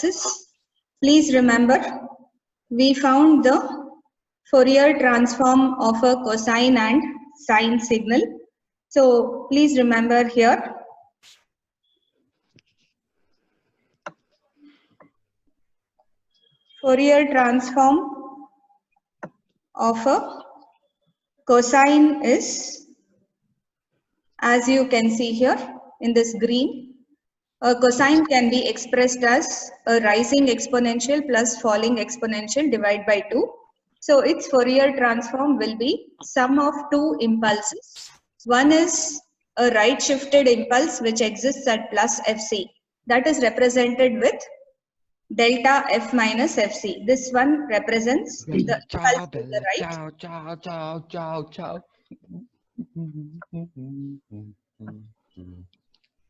analysis. Please remember, we found the Fourier transform of a cosine and sine signal. So please remember here, Fourier transform of a cosine is, as you can see here in this green, a cosine can be expressed as a rising exponential plus falling exponential divided by 2. So its Fourier transform will be sum of two impulses. One is a right shifted impulse which exists at plus fc. That is represented with delta f minus fc. This one represents the impulse to the right.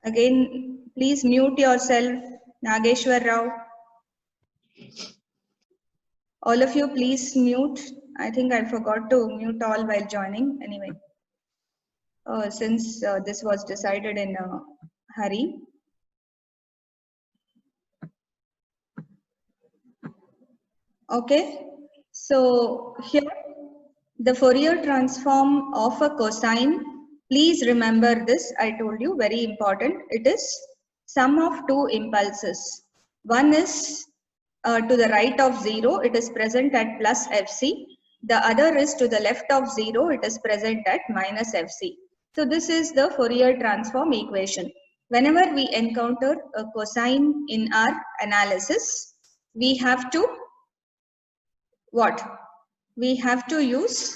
Again, please mute yourself, Nageshwar Rao. All of you, please mute. I think I forgot to mute all while joining. Anyway, since this was decided in a hurry. Okay, so here the Fourier transform of a cosine. Please remember this, I told you, very important. It is sum of two impulses. One is to the right of 0, it is present at plus fc. The other is to the left of 0, it is present at minus fc. So this is the Fourier transform equation. Whenever we encounter a cosine in our analysis, we have to what? We have to use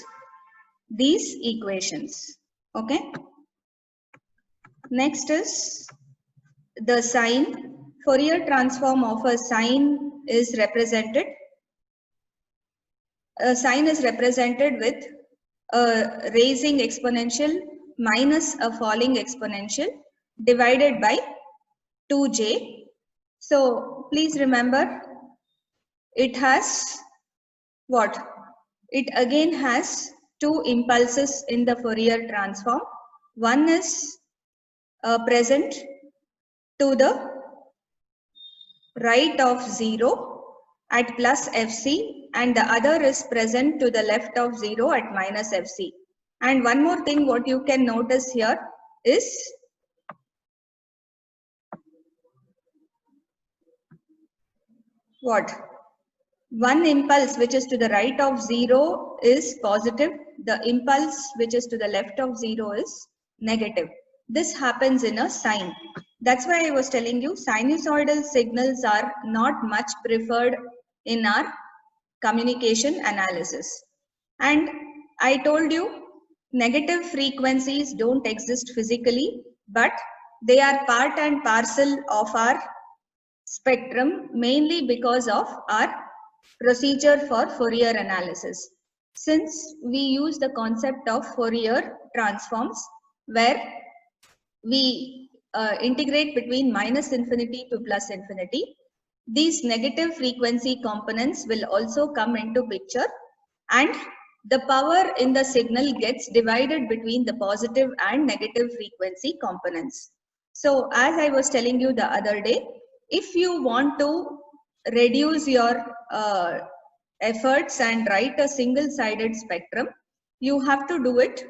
these equations. Okay. Next is the sine. Fourier transform of a sine is represented. A sine is represented with a raising exponential minus a falling exponential divided by 2j. So please remember, it has what? It again has two impulses in the Fourier transform. One is present to the right of 0 at plus fc, and the other is present to the left of 0 at minus fc. And one more thing what you can notice here is what? One impulse which is to the right of 0 is positive. The impulse which is to the left of 0 is negative. This happens in a sine. That's why I was telling you sinusoidal signals are not much preferred in our communication analysis. And I told you negative frequencies don't exist physically, but they are part and parcel of our spectrum, mainly because of our procedure for Fourier analysis. Since we use the concept of Fourier transforms, where we integrate between minus infinity to plus infinity, these negative frequency components will also come into picture, and the power in the signal gets divided between the positive and negative frequency components. So as I was telling you the other day, if you want to reduce your efforts and write a single-sided spectrum, you have to do it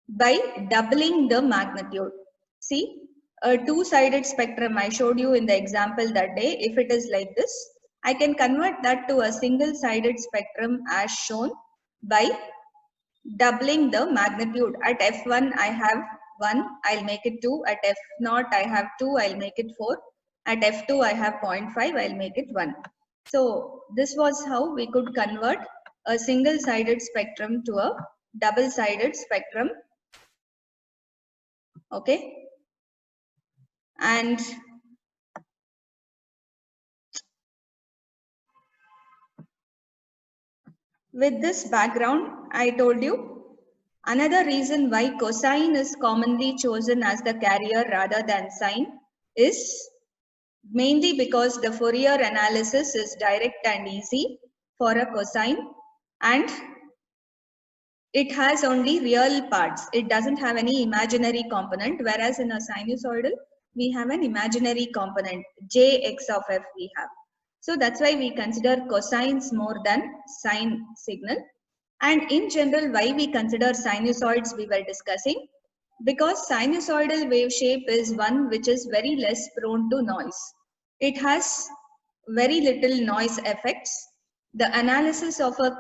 by doubling the magnitude. See, a two-sided spectrum I showed you in the example that day, if it is like this, I can convert that to a single-sided spectrum as shown by doubling the magnitude. At f1 I have 1, I'll make it 2. At f0 I have 2, I'll make it 4. At f2 I have 0.5, I'll make it 1. So this was how we could convert a single-sided spectrum to a double-sided spectrum. Okay. And with this background, I told you another reason why cosine is commonly chosen as the carrier rather than sine is mainly because the Fourier analysis is direct and easy for a cosine, and it has only real parts. It doesn't have any imaginary component, whereas in a sinusoidal, we have an imaginary component, jx of f we have. So that's why we consider cosines more than sine signal. And in general, why we consider sinusoids we were discussing? Because sinusoidal wave shape is one which is very less prone to noise. It has very little noise effects. The analysis of a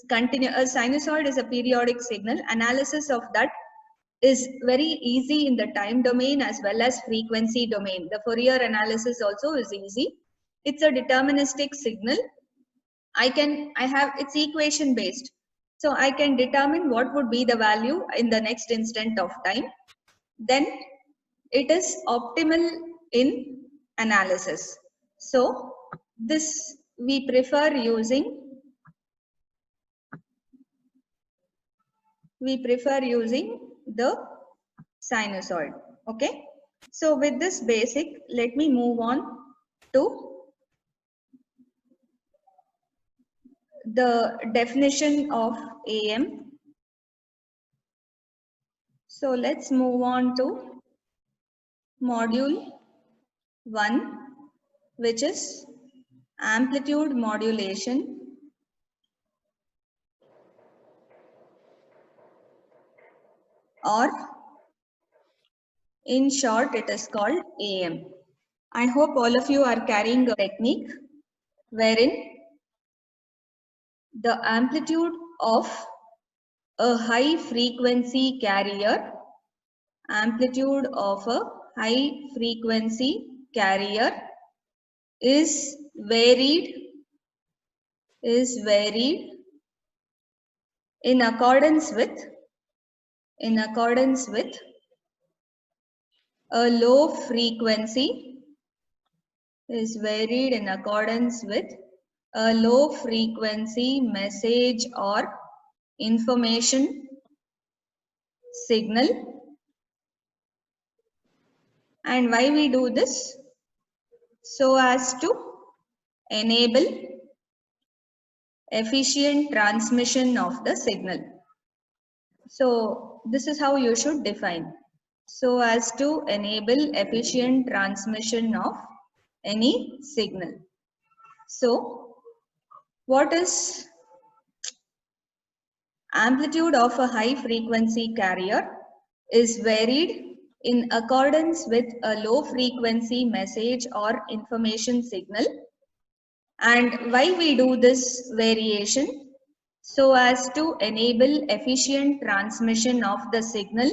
sinusoid is a periodic signal. Analysis of that is very easy in the time domain as well as frequency domain. The Fourier analysis also is easy. It's a deterministic signal. It's equation based. So I can determine what would be the value in the next instant of time. Then it is optimal in analysis. So this we prefer using the sinusoid. Okay. So with this basic, let me move on to the definition of AM. So let's move on to module 1, which is amplitude modulation, or in short it is called AM. I hope all of you are carrying a technique wherein the amplitude of a high frequency carrier, is varied in accordance with a low frequency message or information signal. And why we do this? So as to enable efficient transmission of the signal. So this is how you should define. So as to enable efficient transmission of any signal. So what is amplitude of a high frequency carrier? Is varied in accordance with a low frequency message or information signal. And why we do this variation? So as to enable efficient transmission of the signal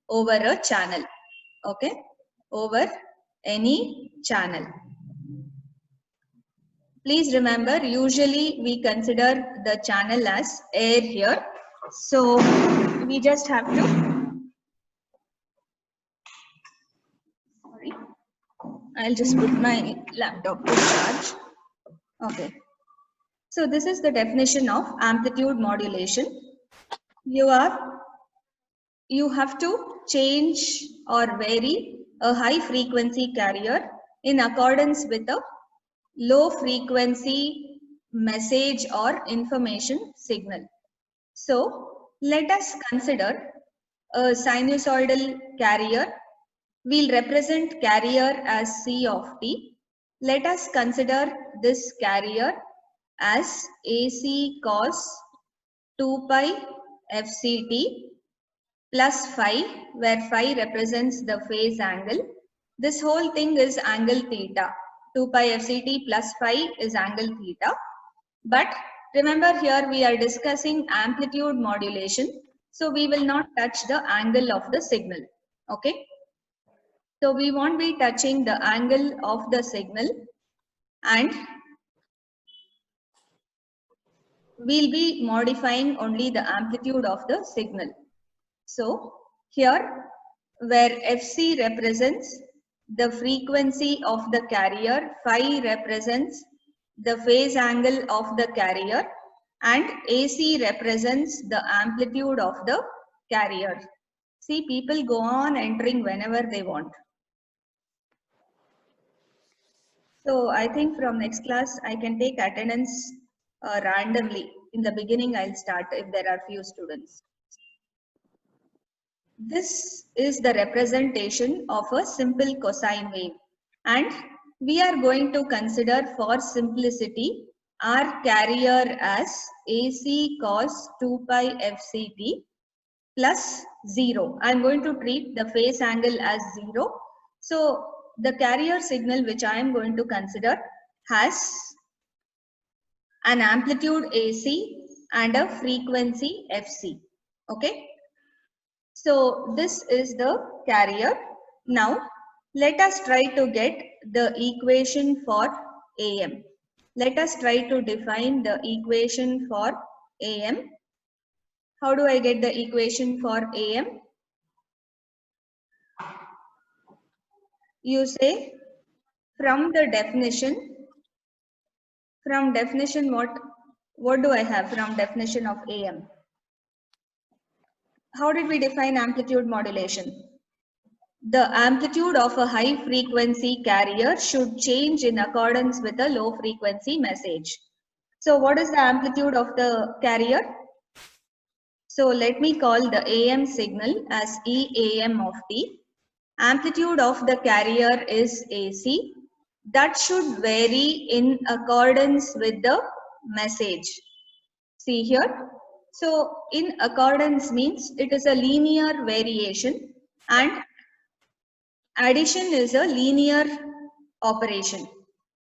over a channel. Okay, over any channel. Please remember, usually we consider the channel as air here. So we just have to, sorry, I'll just put my laptop to charge. Okay. So this is the definition of amplitude modulation. You have to change or vary a high frequency carrier in accordance with a low frequency message or information signal. So let us consider a sinusoidal carrier. We'll represent carrier as C of t. Let us consider this carrier as AC cos 2 pi fct plus phi, where phi represents the phase angle. This whole thing is angle theta. 2 pi fct plus phi is angle theta. But remember, here we are discussing amplitude modulation. So we will not touch the angle of the signal. Okay. So we won't be touching the angle of the signal, and we'll be modifying only the amplitude of the signal. So here, where Fc represents the frequency of the carrier, phi represents the phase angle of the carrier, and AC represents the amplitude of the carrier. See, people go on entering whenever they want. So I think from next class, I can take attendance randomly. In the beginning, I'll start if there are few students. This is the representation of a simple cosine wave. And we are going to consider for simplicity our carrier as AC cos 2 pi FCT plus 0. I am going to treat the phase angle as 0. So the carrier signal which I am going to consider has an amplitude AC and a frequency FC. Okay. So this is the carrier. Now let us try to get the equation for AM. Let us try to define the equation for AM. How do I get the equation for AM? You say from the definition, what do I have from definition of AM? How did we define amplitude modulation? The amplitude of a high frequency carrier should change in accordance with a low frequency message. So what is the amplitude of the carrier? So let me call the AM signal as EAM of t. Amplitude of the carrier is AC. That should vary in accordance with the message. See here. So in accordance means it is a linear variation and addition is a linear operation.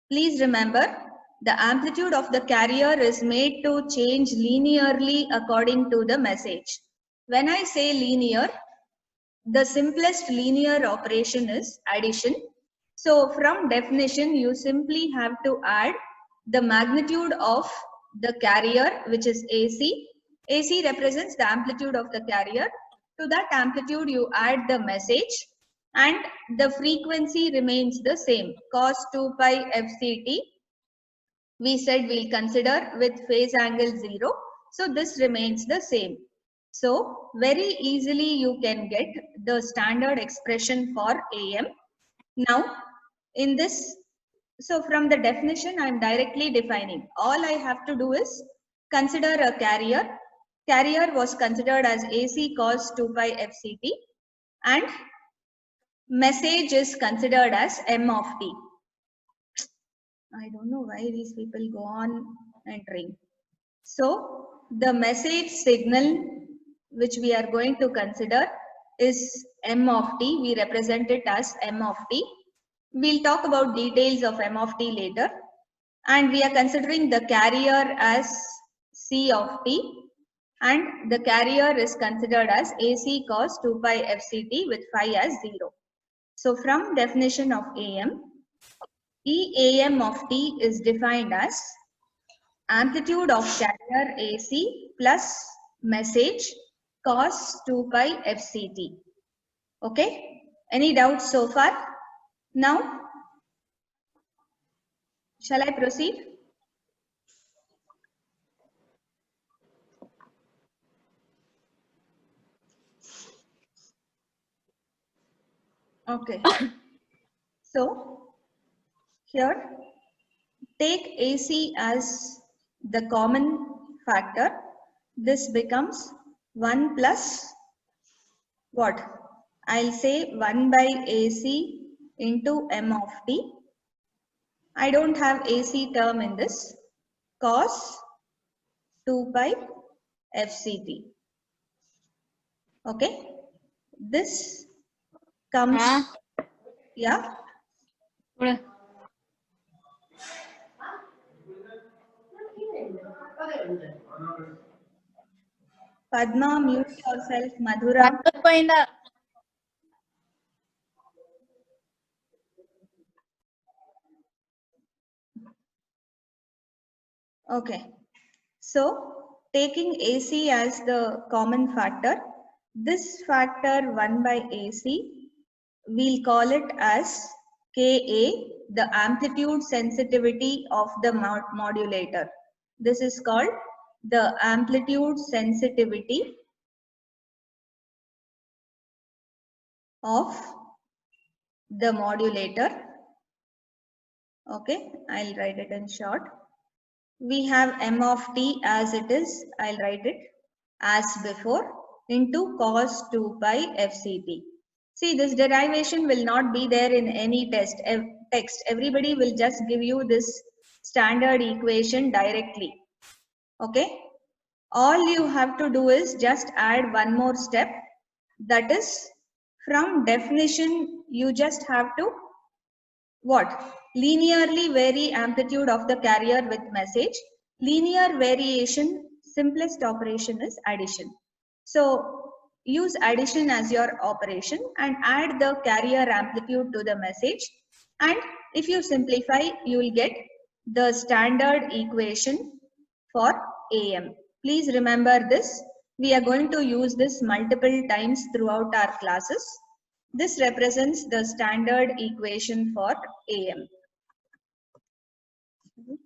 Please remember, the amplitude of the carrier is made to change linearly according to the message. When I say linear, the simplest linear operation is addition. So from definition, you simply have to add the magnitude of the carrier, which is AC. AC represents the amplitude of the carrier. To that amplitude, you add the message and the frequency remains the same, cos 2 pi FCT. We said we'll consider with phase angle 0. So this remains the same. So very easily you can get the standard expression for AM. Now in this, so from the definition I am directly defining. All I have to do is consider a carrier. Carrier was considered as AC cos 2 pi FCT and message is considered as M of t. I don't know why these people go on entering. So the message signal which we are going to consider is M of t. We represent it as M of t. We'll talk about details of M of t later. And we are considering the carrier as C of t. And the carrier is considered as AC cos 2 pi FCT with phi as 0. So from definition of AM, EAM of t is defined as amplitude of carrier AC plus message cos 2 pi FCT. Okay, any doubts so far? Now, shall I proceed? Okay, so here take AC as the common factor. This becomes 1 plus what? I'll say 1 by AC into M of t. I don't have AC term in this. Cos 2 pi FCT. Okay. This comes, yeah. Padma, mute yourself. Madhura. Okay. So taking AC as the common factor, this factor 1 by AC, we'll call it as Ka, the amplitude sensitivity of the modulator. This is called the amplitude sensitivity of the modulator. Okay, I'll write it in short. We have M of t as it is, I'll write it as before, into cos 2 pi FCT. See, this derivation will not be there in any test. text. Everybody will just give you this standard equation directly. Okay. All you have to do is just add one more step. That is, from definition, you just have to what? Linearly vary amplitude of the carrier with message. Linear variation, simplest operation is addition. So use addition as your operation and add the carrier amplitude to the message. And if you simplify, you will get the standard equation for AM. Please remember this. We are going to use this multiple times throughout our classes. This represents the standard equation for AM. Okay.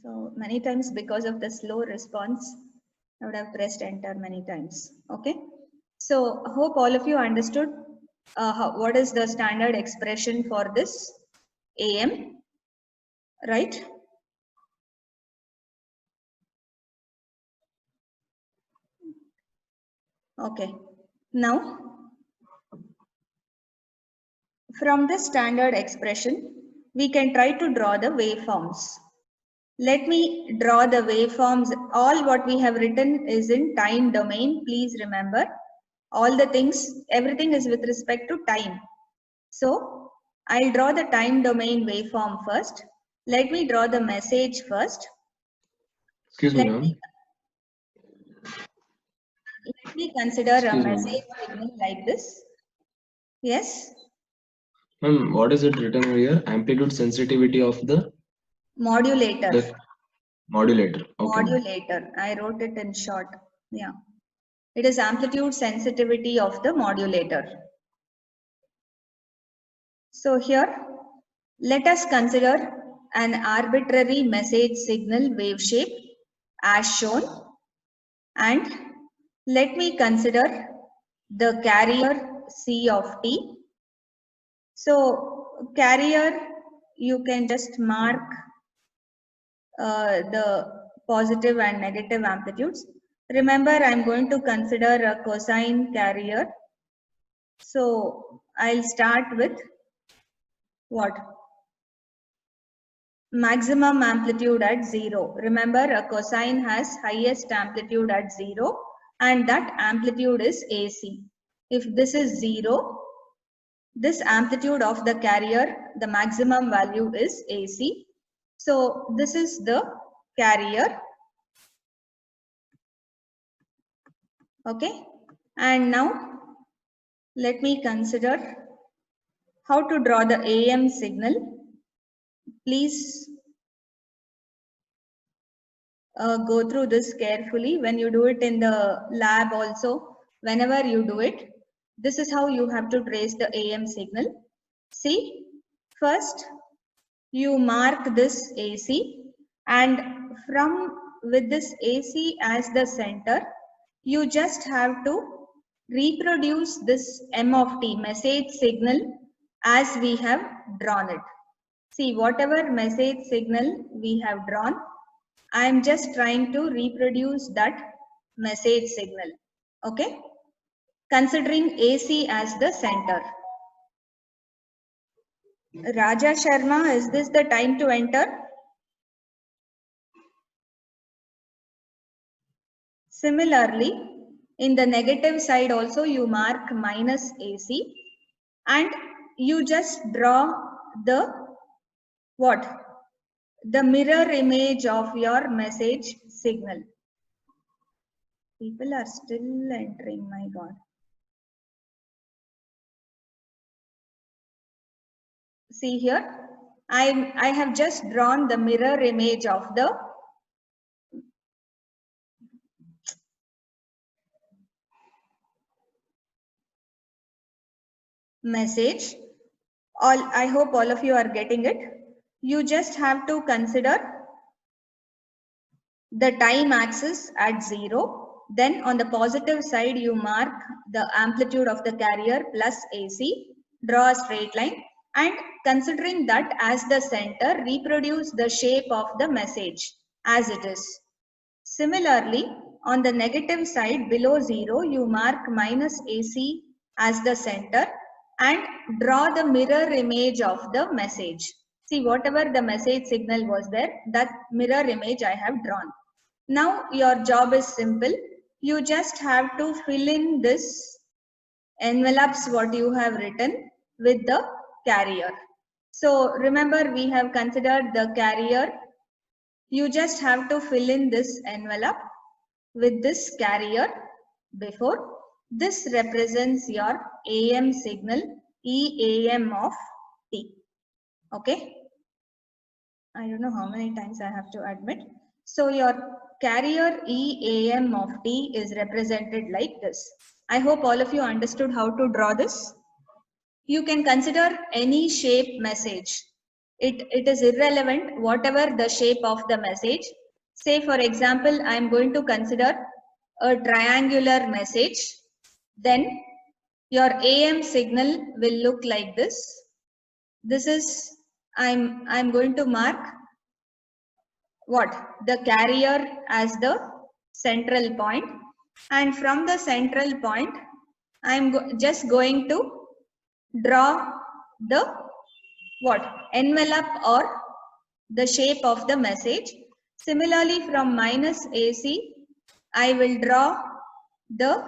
So many times because of the slow response, I would have pressed enter many times. Okay. So hope all of you understood what is the standard expression for this AM, right? Okay. Now, from this standard expression, we can try to draw the waveforms. Let me draw the waveforms. All what we have written is in time domain. Please remember, all the things, everything is with respect to time. So I'll draw the time domain waveform first. Let me draw the message first. Excuse me, ma'am. Let me consider a message signal like this. Yes? Ma'am, what is it written over here? Amplitude sensitivity of the Modulator. Modulator. Okay. Modulator. I wrote it in short. Yeah. It is amplitude sensitivity of the modulator. So here, let us consider an arbitrary message signal wave shape as shown, and let me consider the carrier C of t. So carrier, you can just mark the positive and negative amplitudes. Remember, I'm going to consider a cosine carrier. So I'll start with what? Maximum amplitude at 0. Remember, a cosine has highest amplitude at 0 and that amplitude is AC. If this is 0, this amplitude of the carrier, the maximum value is AC. So this is the carrier. Okay. And now let me consider how to draw the AM signal. Please go through this carefully. When you do it in the lab also, whenever you do it, this is how you have to trace the AM signal. See, first you mark this AC, and from with this AC as the center, you just have to reproduce this M of t, message signal, as we have drawn it. See, whatever message signal we have drawn, I am just trying to reproduce that message signal. Okay. Considering AC as the center. Raja Sharma, is this the time to enter? Similarly, in the negative side also you mark minus AC and you just draw the what? The mirror image of your message signal. People are still entering, my God. See here, I have just drawn the mirror image of the message. I hope all of you are getting it. You just have to consider the time axis at 0. Then on the positive side, you mark the amplitude of the carrier plus AC, draw a straight line, and considering that as the center, reproduce the shape of the message as it is. Similarly, on the negative side below 0, you mark minus AC as the center and draw the mirror image of the message. See, whatever the message signal was there, that mirror image I have drawn. Now your job is simple. You just have to fill in this envelopes what you have written with the carrier. So remember, we have considered the carrier. You just have to fill in this envelope with this carrier before. This represents your AM signal, EAM of T. Okay. I don't know how many times I have to admit. So your carrier EAM of T is represented like this. I hope all of you understood how to draw this. You can consider any shape message. It is irrelevant whatever the shape of the message. Say for example, I am going to consider a triangular message. Then your AM signal will look like this. This is, I'm going to mark what? The carrier as the central point, and from the central point I'm just going to draw the what? Envelope or the shape of the message. Similarly, from minus AC I will draw the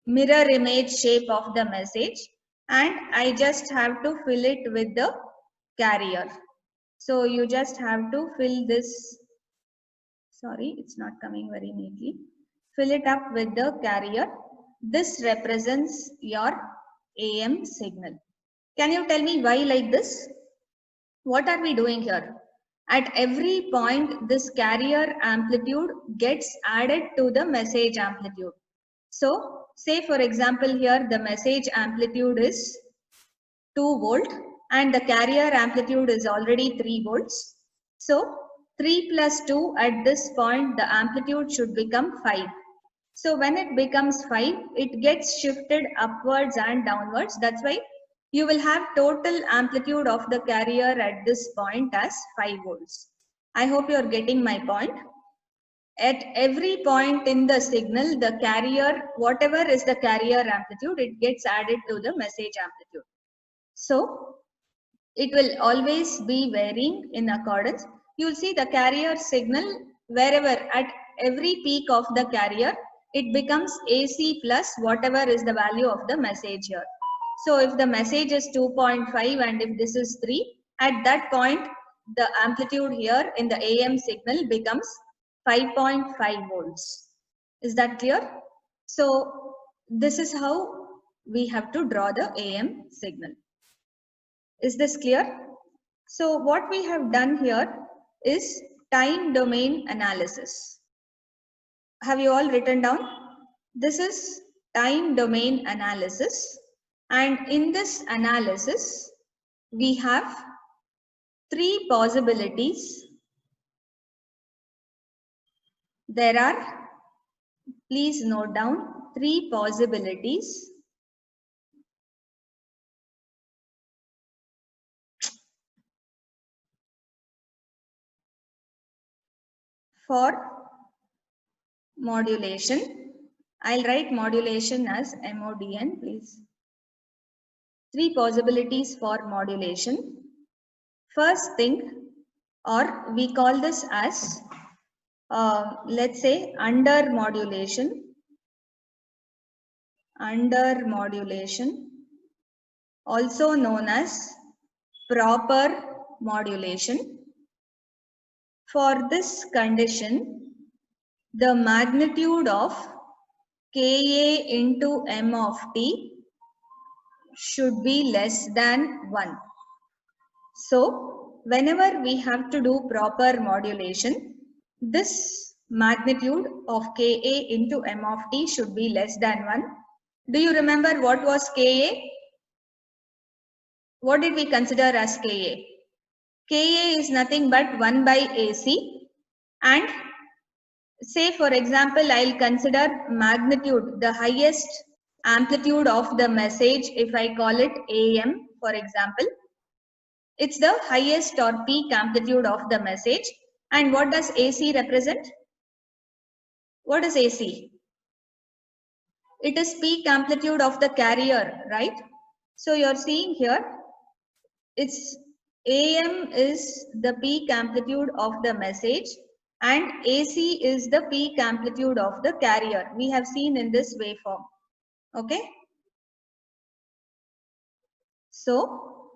mirror image shape of the message, and I just have to fill it with the carrier. So you just have to fill this. Sorry, it's not coming very neatly. Fill it up with the carrier. This represents your AM signal. Can you tell me why like this? What are we doing here? At every point, this carrier amplitude gets added to the message amplitude. So, say for example here the message amplitude is 2 volt and the carrier amplitude is already 3 volts. So, 3 plus 2 at this point the amplitude should become 5. So when it becomes 5, it gets shifted upwards and downwards. That's why you will have total amplitude of the carrier at this point as 5 volts. I hope you are getting my point. At every point in the signal, the carrier, whatever is the carrier amplitude, it gets added to the message amplitude. So it will always be varying in accordance. You will see the carrier signal wherever at every peak of the carrier, it becomes AC plus whatever is the value of the message here. So if the message is 2.5 and if this is 3, at that point the amplitude here in the AM signal becomes 5.5 volts. Is that clear? So this is how we have to draw the AM signal. Is this clear? So what we have done here is time domain analysis. Have you all written down? This is time domain analysis, and in this analysis we have 3 possibilities. There are, please note down, 3 possibilities for modulation. I'll write modulation as MODN, please. 3 possibilities for modulation. First thing, or we call this as, let's say, under modulation, also known as proper modulation. For this condition, the magnitude of Ka into M of T should be less than 1. So, whenever we have to do proper modulation, this magnitude of Ka into M of T should be less than 1. Do you remember what was Ka? What did we consider as Ka? Ka is nothing but 1 by AC, and say for example, I'll consider magnitude, the highest amplitude of the message, if I call it AM for example. It's the highest or peak amplitude of the message. And what does AC represent? What is AC? It is peak amplitude of the carrier, right? So you're seeing here, it's AM is the peak amplitude of the message and AC is the peak amplitude of the carrier. We have seen in this waveform. Okay. So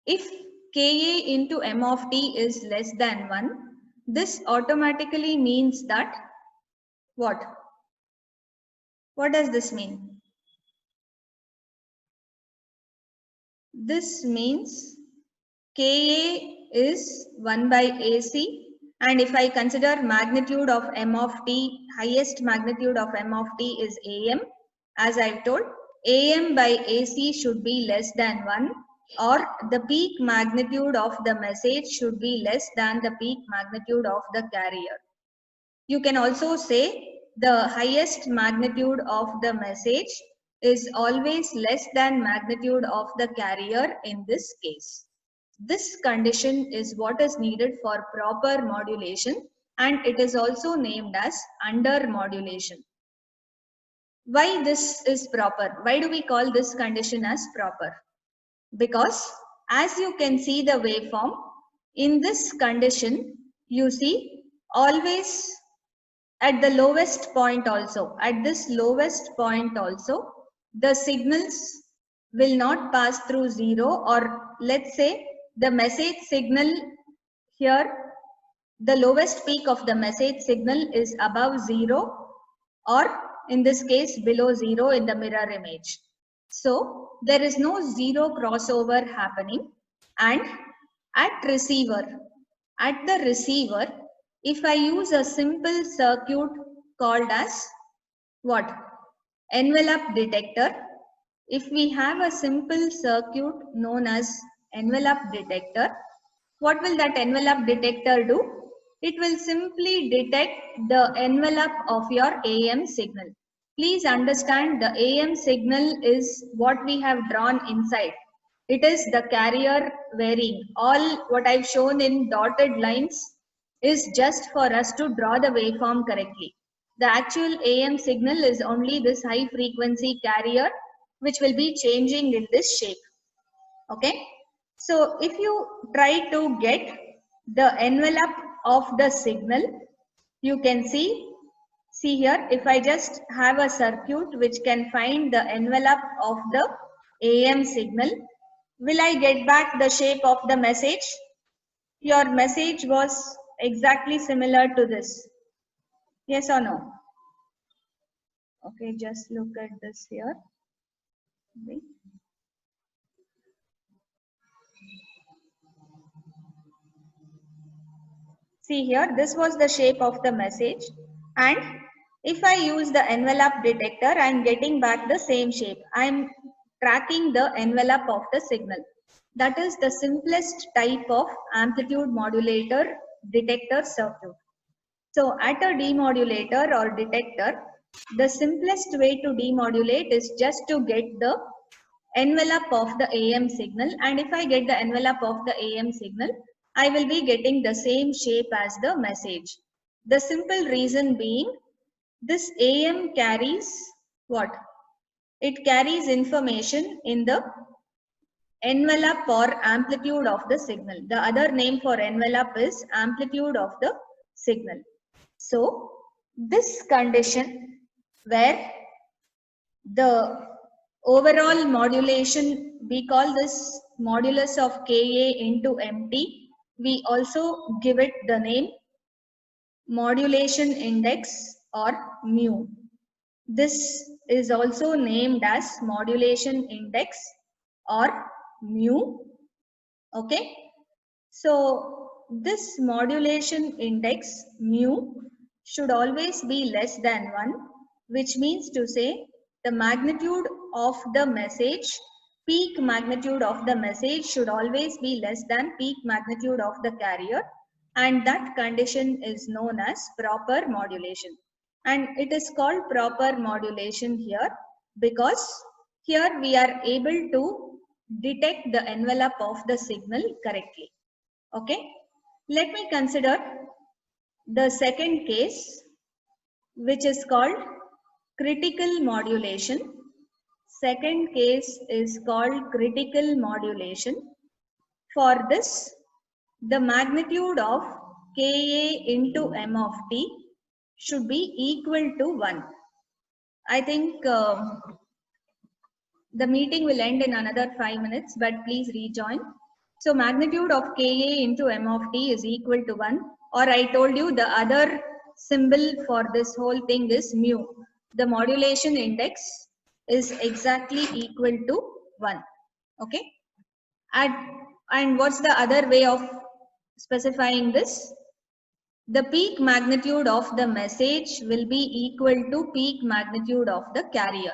if Ka into m of t is less than 1, this automatically means that what? What does this mean? This means Ka is 1 by AC, and if I consider magnitude of m of t, highest magnitude of m of t is Am, as I've told, Am by AC should be less than 1, or the peak magnitude of the message should be less than the peak magnitude of the carrier. You can also say the highest magnitude of the message is always less than magnitude of the carrier in this case. This condition is what is needed for proper modulation, and it is also named as under modulation. Why this is proper? Why do we call this condition as proper? Because as you can see the waveform, in this condition, you see always at the lowest point also, at this lowest point also, the signals will not pass through 0, or let's say the message signal here, the lowest peak of the message signal is above 0, or in this case below 0 in the mirror image. So there is no 0 crossover happening, and at the receiver, if I use a simple circuit called as what? Envelope detector. If we have a simple circuit known as envelope detector, what will that envelope detector do? It will simply detect the envelope of your AM signal. Please understand, the AM signal is what we have drawn inside. It is the carrier varying. All what I've shown in dotted lines is just for us to draw the waveform correctly. The actual AM signal is only this high frequency carrier, which will be changing in this shape. Okay. So if you try to get the envelope of the signal, you can see here, if I just have a circuit which can find the envelope of the AM signal, will I get back the shape of the message? Your message was exactly similar to this. Yes or no? Okay, just look at this here. Wait. See here, this was the shape of the message, and if I use the envelope detector, I am getting back the same shape. I am tracking the envelope of the signal. That is the simplest type of amplitude modulator detector circuit. So at a demodulator or detector, the simplest way to demodulate is just to get the envelope of the AM signal, and if I get the envelope of the AM signal, I will be getting the same shape as the message. The simple reason being, this AM carries what? It carries information in the envelope or amplitude of the signal. The other name for envelope is amplitude of the signal. So this condition where the overall modulation, we call this modulus of Ka into Mt. We also give it the name modulation index or mu. This is also named as modulation index or mu. Okay. So this modulation index mu should always be less than 1, which means to say the magnitude of the message, peak magnitude of the message should always be less than peak magnitude of the carrier, and that condition is known as proper modulation. And it is called proper modulation here because here we are able to detect the envelope of the signal correctly. Okay, let me consider the second case. which is called critical modulation. Second case is called critical modulation. For this, the magnitude of Ka into m of t should be equal to 1. I think the meeting will end in another 5 minutes, but please rejoin. So magnitude of Ka into m of t is equal to 1, or I told you the other symbol for this whole thing is mu. The modulation index is exactly equal to 1. Okay. And what's the other way of specifying this? The peak magnitude of the message will be equal to peak magnitude of the carrier.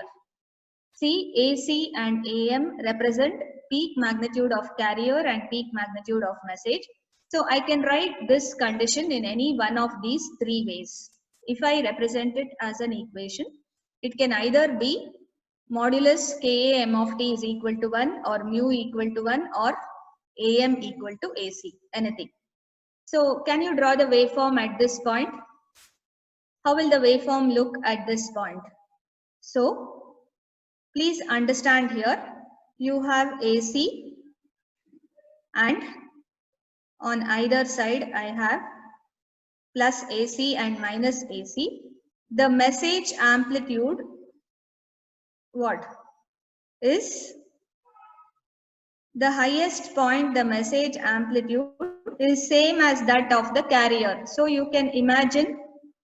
See, AC and AM represent peak magnitude of carrier and peak magnitude of message. So I can write this condition in any one of these three ways. If I represent it as an equation, it can either be modulus Ka m of t is equal to 1, or mu equal to 1, or AM equal to AC, anything. So can you draw the waveform at this point? How will the waveform look at this point? So please understand here, you have AC and on either side I have plus AC and minus AC. The message amplitude, what is the highest point? The message amplitude is same as that of the carrier. So you can imagine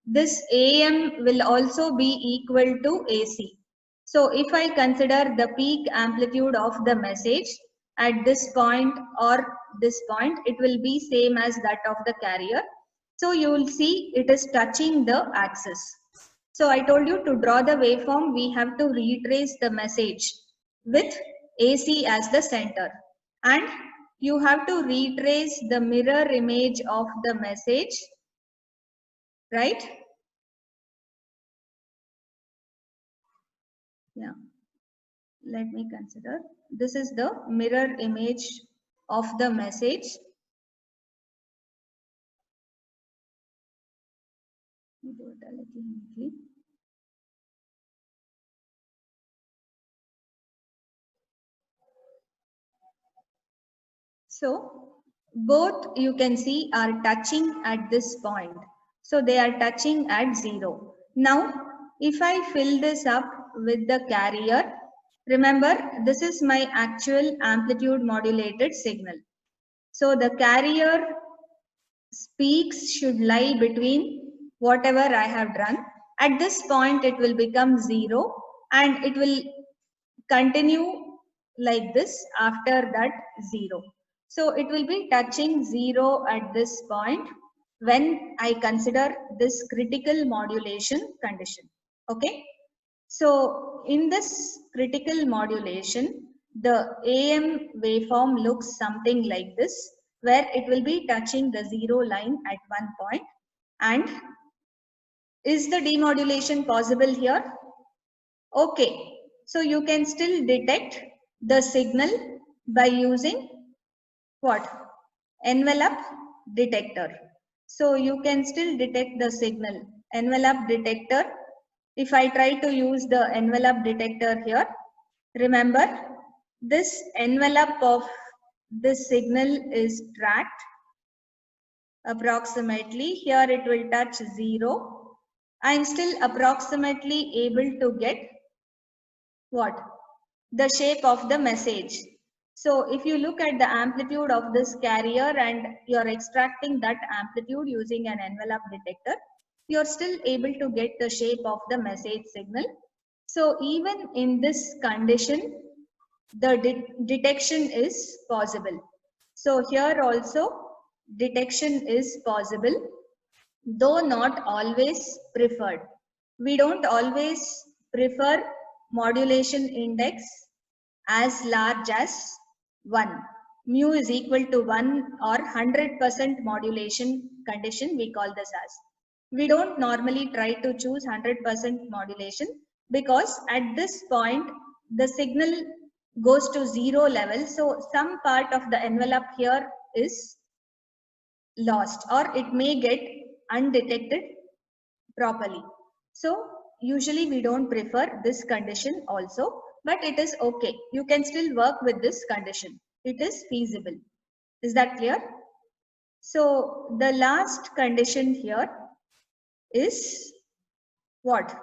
this AM will also be equal to AC. So if I consider the peak amplitude of the message at this point or this point, it will be same as that of the carrier. So you will see it is touching the axis. So I told you to draw the waveform, we have to retrace the message with AC as the center. And you have to retrace the mirror image of the message, right? Yeah. Let me consider. This is the mirror image of the message. Do it a little neatly. So both you can see are touching at this point. So they are touching at 0. Now if I fill this up with the carrier, remember this is my actual amplitude modulated signal. So the carrier peaks should lie between whatever I have done. At this point it will become 0 and it will continue like this after that 0. So it will be touching 0 at this point when I consider this critical modulation condition. Okay. So in this critical modulation, the AM waveform looks something like this, where it will be touching the 0 line at one point. And is the demodulation possible here? Okay. So you can still detect the signal by using what? Envelope detector. So you can still detect the signal. Envelope detector. If I try to use the envelope detector here, remember this envelope of this signal is tracked approximately. Here it will touch 0. I am still approximately able to get what? The shape of the message. So if you look at the amplitude of this carrier and you are extracting that amplitude using an envelope detector, you are still able to get the shape of the message signal. So even in this condition, the detection is possible. So here also detection is possible, though not always preferred. We don't always prefer modulation index as large as 1. Mu is equal to 1 or 100% modulation condition, we call this as. We don't normally try to choose 100% modulation because at this point the signal goes to 0 level. So some part of the envelope here is lost or it may get undetected properly. So usually we don't prefer this condition also, but it is okay. You can still work with this condition. It is feasible. Is that clear? So the last condition here is what?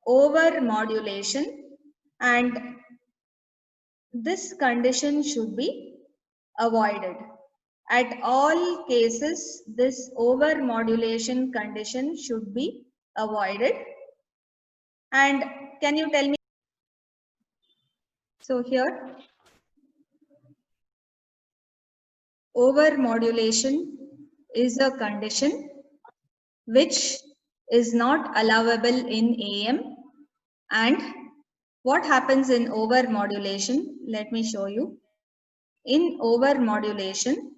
Over modulation, and this condition should be avoided. At all cases, this over modulation condition should be avoided. And can you tell me? So here, over modulation is a condition which is not allowable in AM. And what happens in over modulation? Let me show you. In over modulation,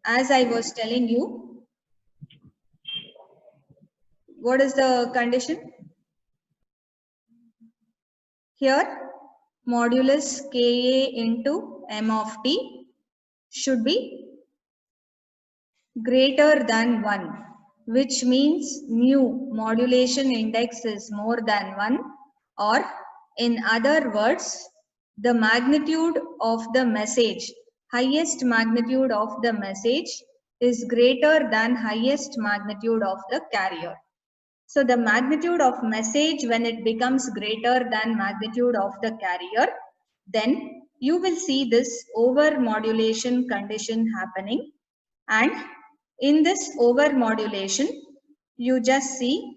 as I was telling you, what is the condition? Here, modulus Ka into m of t should be greater than 1, which means mu modulation index is more than 1, or in other words, the magnitude of the message, highest magnitude of the message is greater than highest magnitude of the carrier. So the magnitude of message, when it becomes greater than magnitude of the carrier, then you will see this over modulation condition happening. And in this over modulation, you just see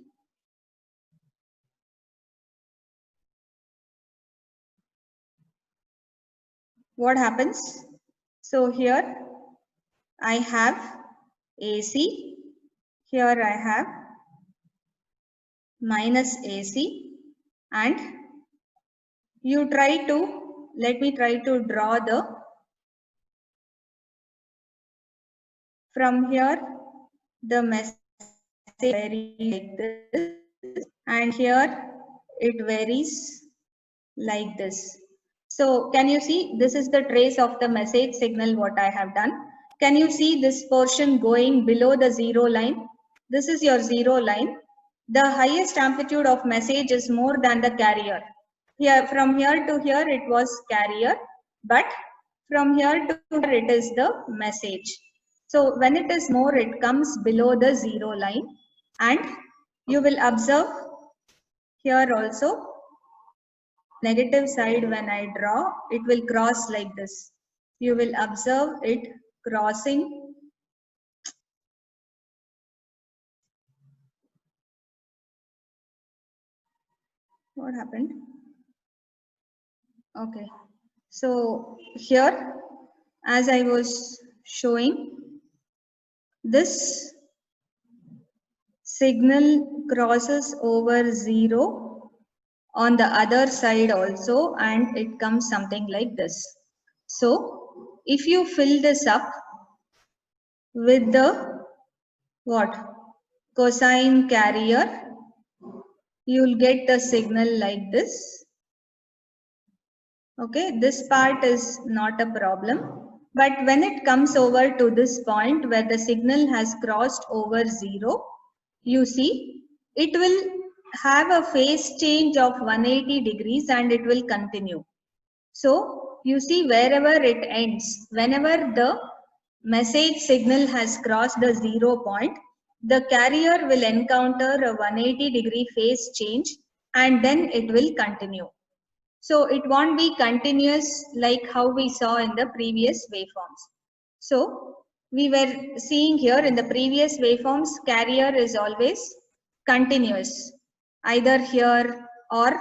what happens. So here I have AC, here I have minus AC, and you try to, let me try to draw the, from here the message varies like this, and here it varies like this. So can you see, this is the trace of the message signal what I have done. Can you see this portion going below the zero line? This is your zero line. The highest amplitude of message is more than the carrier. Here, from here to here it was carrier, but from here to here it is the message. So when it is more, it comes below the zero line, and you will observe here also negative side. When I draw, it will cross like this. You will observe it crossing. What happened? Okay. So here, as I was showing, this signal crosses over zero on the other side also, and it comes something like this. So if you fill this up with the what? Cosine carrier, you will get the signal like this. Okay, this part is not a problem. But when it comes over to this point where the signal has crossed over zero, you see it will have a phase change of 180 degrees and it will continue. So you see wherever it ends, whenever the message signal has crossed the 0 point, the carrier will encounter a 180 degree phase change and then it will continue. So it won't be continuous like how we saw in the previous waveforms. So we were seeing here in the previous waveforms, carrier is always continuous, either here or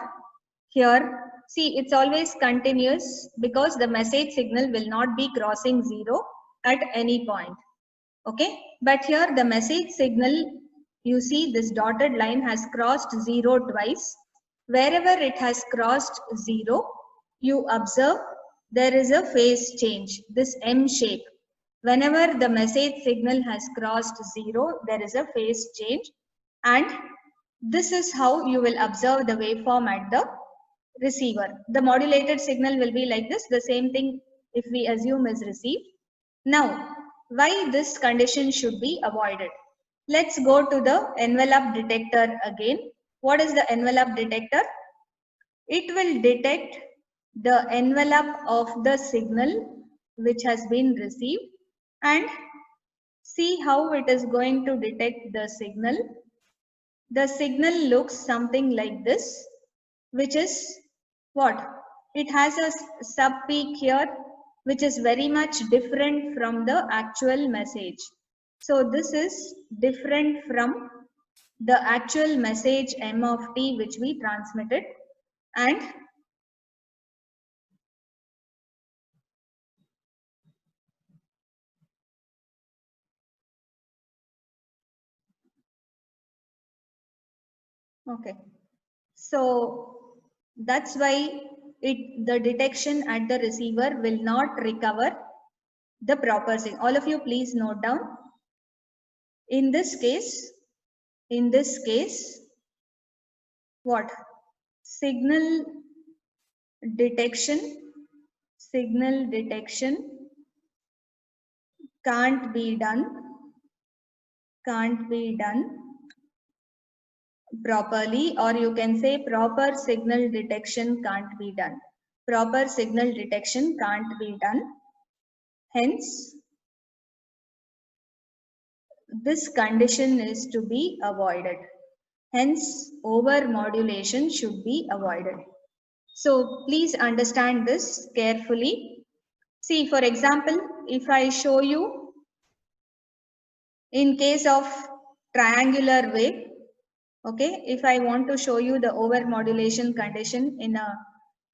here. See, it's always continuous because the message signal will not be crossing zero at any point. Okay, but here the message signal, you see this dotted line has crossed zero twice. Wherever it has crossed zero, you observe there is a phase change, this M shape. Whenever the message signal has crossed zero, there is a phase change, and this is how you will observe the waveform at the receiver. The modulated signal will be like this. The same thing if we assume is received. Now, why this condition should be avoided? Let's go to the envelope detector again. What is the envelope detector? It will detect the envelope of the signal which has been received and see how it is going to detect the signal. The signal looks something like this, which is what? It has a sub peak here, which is very much different from the actual message. So this is different from the actual message M of t which we transmitted, and okay, so that's why the detection at the receiver will not recover the proper signal. All of you please note down. In this case, what? Signal detection can't be done properly, or you can say proper signal detection can't be done. Proper signal detection can't be done. Hence, this condition is to be avoided. Hence, over modulation should be avoided. So please understand this carefully. See, for example, if I show you in case of triangular wave, okay, if I want to show you the over modulation condition in a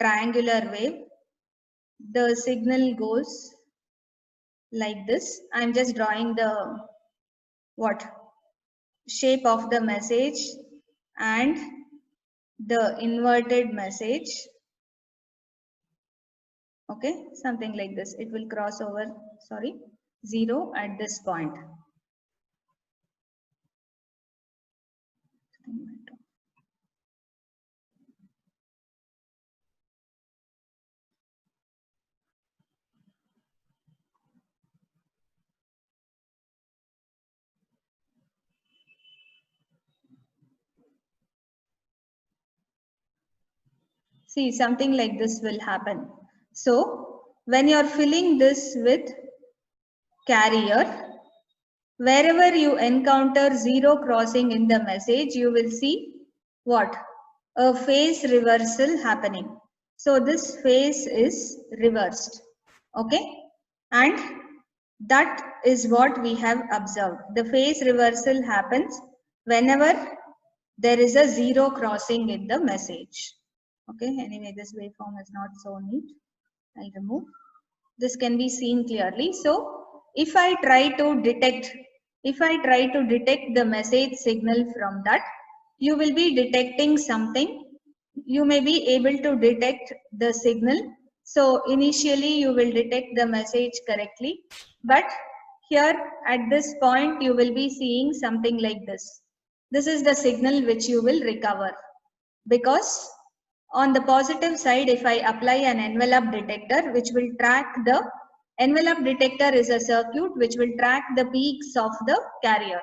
triangular wave, the signal goes like this. I'm just drawing the what? Shape of the message and the inverted message. Okay, something like this. It will cross over, 0 at this point. See, something like this will happen. So, when you're filling this with carrier, wherever you encounter 0 crossing in the message, you will see what? A phase reversal happening. So, this phase is reversed. Okay? And that is what we have observed. The phase reversal happens whenever there is a 0 crossing in the message. Okay, anyway, this waveform is not so neat. I'll remove. This can be seen clearly. So if I try to detect the message signal from that, you will be detecting something. You may be able to detect the signal. So initially you will detect the message correctly, but here at this point you will be seeing something like this. This is the signal which you will recover, because on the positive side, if I apply an envelope detector which will track the envelope detector is a circuit which will track the peaks of the carrier.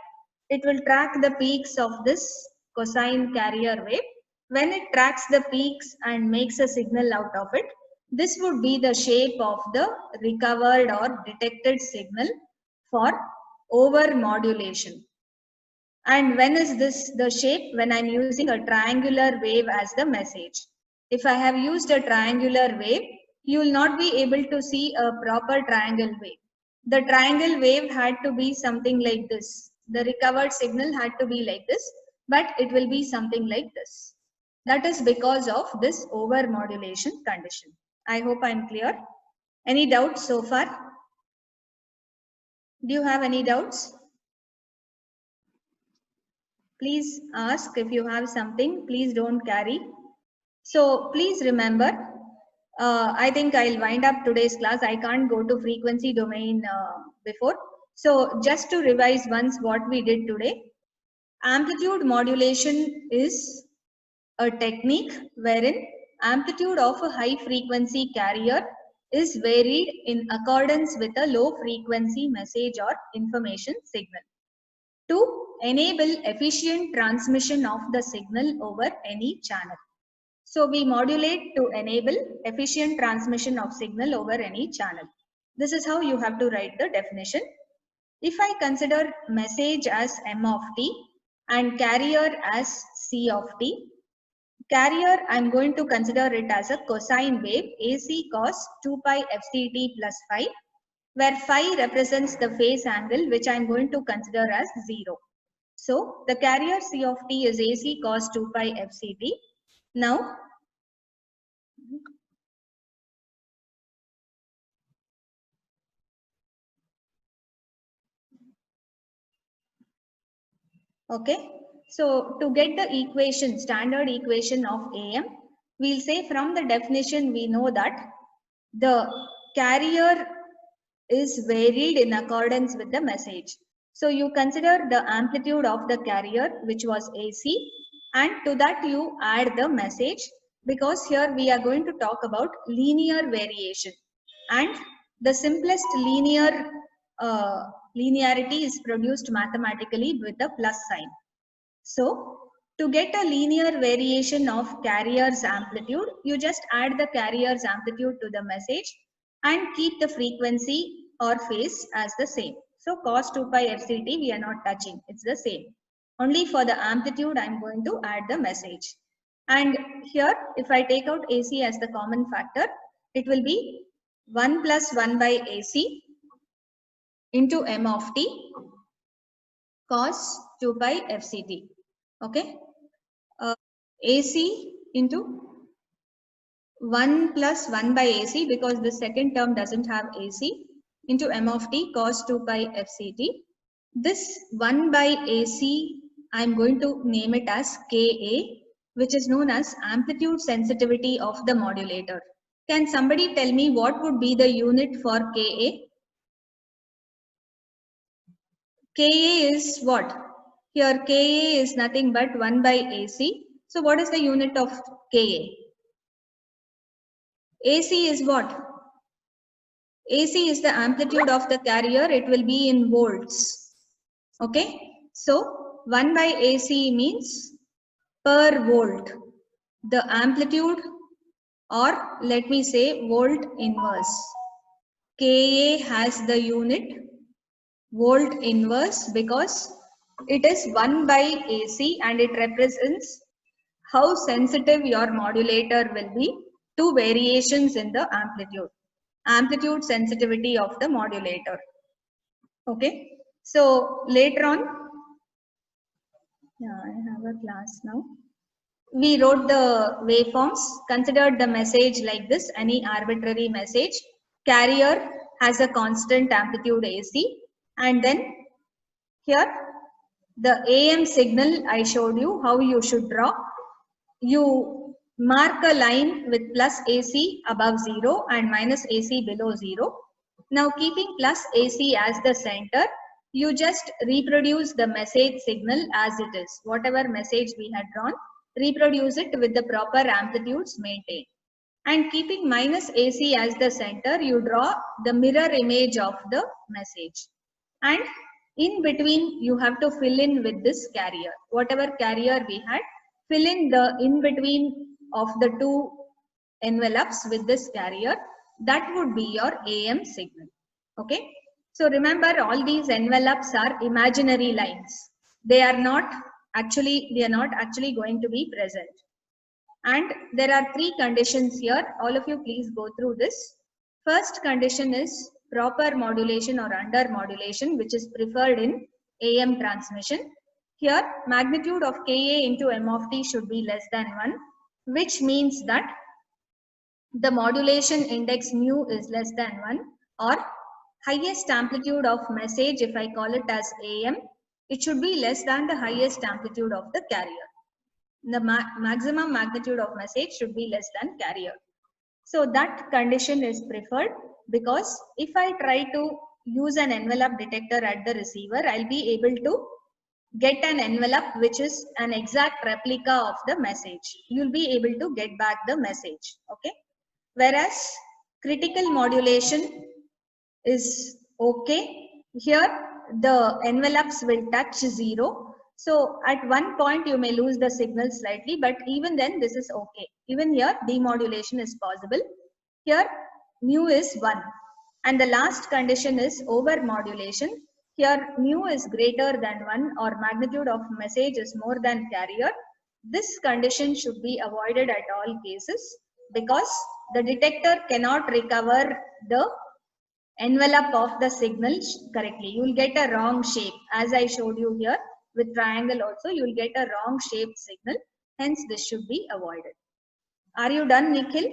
It will track the peaks of this cosine carrier wave. When it tracks the peaks and makes a signal out of it, this would be the shape of the recovered or detected signal for over modulation. And when is this the shape? When I'm using a triangular wave as the message. If I have used a triangular wave, you will not be able to see a proper triangle wave. The triangle wave had to be something like this. The recovered signal had to be like this, but it will be something like this. That is because of this over modulation condition. I hope I'm clear. Any doubts so far? Do you have any doubts? Please ask if you have something. Please don't carry. So please remember, I think I'll wind up today's class. I can't go to frequency domain before. So just to revise once what we did today, amplitude modulation is a technique wherein amplitude of a high frequency carrier is varied in accordance with a low frequency message or information signal. to enable efficient transmission of the signal over any channel. So we modulate to enable efficient transmission of signal over any channel. This is how you have to write the definition. If I consider message as m of t and carrier as c of t, carrier I'm going to consider it as a cosine wave AC cos 2 pi fct plus phi, where phi represents the phase angle which I'm going to consider as 0. So the carrier c of t is AC cos 2 pi fct. Now okay, so to get the equation, standard equation of AM, we'll say from the definition we know that the carrier is varied in accordance with the message. So you consider the amplitude of the carrier, which was AC, and to that you add the message, because here we are going to talk about linear variation, and the simplest linearity is produced mathematically with the plus sign. So to get a linear variation of carrier's amplitude, you just add the carrier's amplitude to the message and keep the frequency or phase as the same. So cos 2 pi fct we are not touching, it's the same. Only for the amplitude I'm going to add the message. And here if I take out AC as the common factor, it will be 1 plus 1 by AC into m of t cos 2 pi fct. Okay, AC into 1 plus 1 by AC, because the second term doesn't have AC, into m of t cos 2 pi fct. This 1 by AC, I'm going to name it as Ka, which is known as amplitude sensitivity of the modulator. Can somebody tell me what would be the unit for Ka? Ka is what? Here Ka is nothing but 1 by AC. So what is the unit of Ka? AC is what? AC is the amplitude of the carrier. It will be in volts. Okay. So 1 by AC means per volt. The amplitude, or let me say volt inverse. Ka has the unit volt inverse because it is 1 by AC and it represents how sensitive your modulator will be to variations in the amplitude sensitivity of the modulator. Okay, so later on, yeah, I have a class now. We wrote the waveforms, considered the message like this, any arbitrary message. Carrier has a constant amplitude AC, and then here the AM signal I showed you how you should draw. You mark a line with plus AC above 0 and minus AC below 0. Now keeping plus AC as the center, you just reproduce the message signal as it is. Whatever message we had drawn, reproduce it with the proper amplitudes maintained. And keeping minus AC as the center, you draw the mirror image of the message. And in between, you have to fill in with this carrier. Whatever carrier we had, fill in the in between of the two envelopes with this carrier. That would be your AM signal. Okay. So remember, all these envelopes are imaginary lines. They are not actually going to be present. And there are three conditions here. All of you please go through this. First condition is proper modulation or under modulation, which is preferred in AM transmission. Here magnitude of Ka into m of t should be less than 1, which means that the modulation index mu is less than 1, or highest amplitude of message, if I call it as AM, it should be less than the highest amplitude of the carrier. The maximum magnitude of message should be less than carrier. So that condition is preferred, because if I try to use an envelope detector at the receiver, I'll be able to get an envelope which is an exact replica of the message. You'll be able to get back the message. Okay. Whereas critical modulation is okay. Here the envelopes will touch 0. So at one point you may lose the signal slightly, but even then this is okay. Even here demodulation is possible. Here mu is 1. And the last condition is overmodulation. Here mu is greater than 1 or magnitude of message is more than carrier. This condition should be avoided at all cases because the detector cannot recover the envelope of the signal correctly. You will get a wrong shape. As I showed you here with triangle also, you will get a wrong shaped signal. Hence this should be avoided. Are you done, Nikhil?